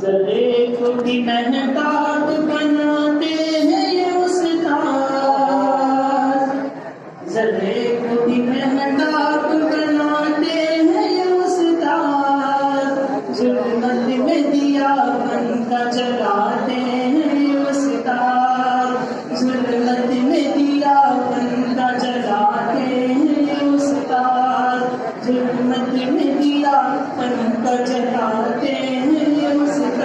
ज़र्रे को भी मेहताब बनाते हैं ये उस्ताद, ज़र्रे को भी मेहताब बनाते हैं ये उस्ताद, ज़ुल्मत में दिया बन का जलाते हैं ये उस्ताद, ज़ुल्मत में दिया बन का जलाते हैं ये उस्ताद, ज़ुल्मत में दिया बन का जलाते हैं ये उस्ताद।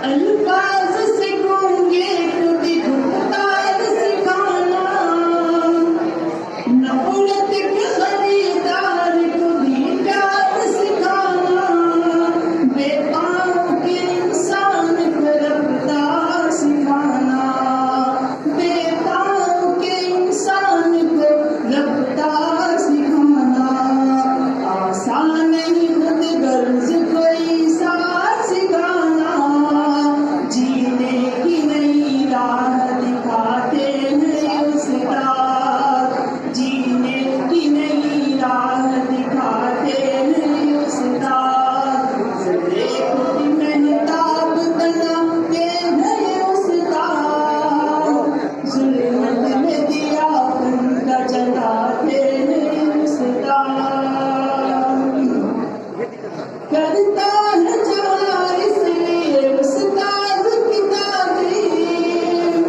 अल्फाज से गूंगे को भी गुफ्तार सिखाना, नफरत के खरीदार को भी प्यार सिखाना, बेपाओ के इंसान को रफ्तार सिखाना, बेपाओ के इंसान को रफ्तार सिखाना, आसान नहीं खुद गर्ज कोई साथ सिखाना, जीने की नई राह दिखाते हैं उस्ताद, जीने की नई राह दिखाते हैं उस्ताद, ज़र्रे को भी मेहताब बनाते हैं उस्ताद, ज़ुल्मत में दिया बन का जलाते हैं उस्ताद। करता है जवार इसलिए उस्ताद की तारीफ,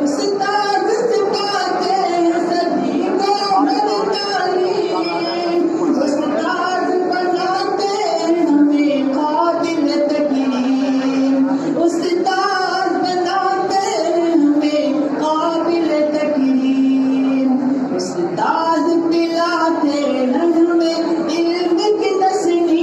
उस्ताद सिखाते हैं सभी को हर तारीफ, उस्ताद बनाते हैं हमें काबिल तकलीम, उस्ताद बनाते हैं हमें काबिल तकलीम, उस्ताद पिलाते हैं हमें इल्म की तस्नीम,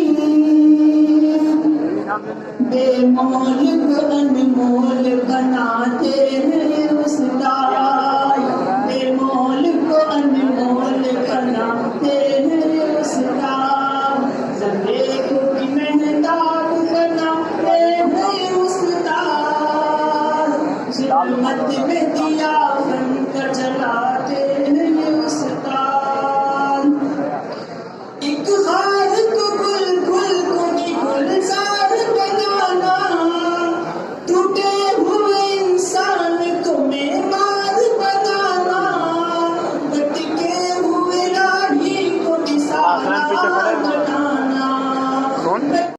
बेमोल को अनमोल बनाते हैं उस्ताद, बेमोल को अनमोल बनाते हैं उस्ताद, ज़र्रे को भी मेहताब बनाते हैं उस्ताद, ज़ुल्मत में दिया बन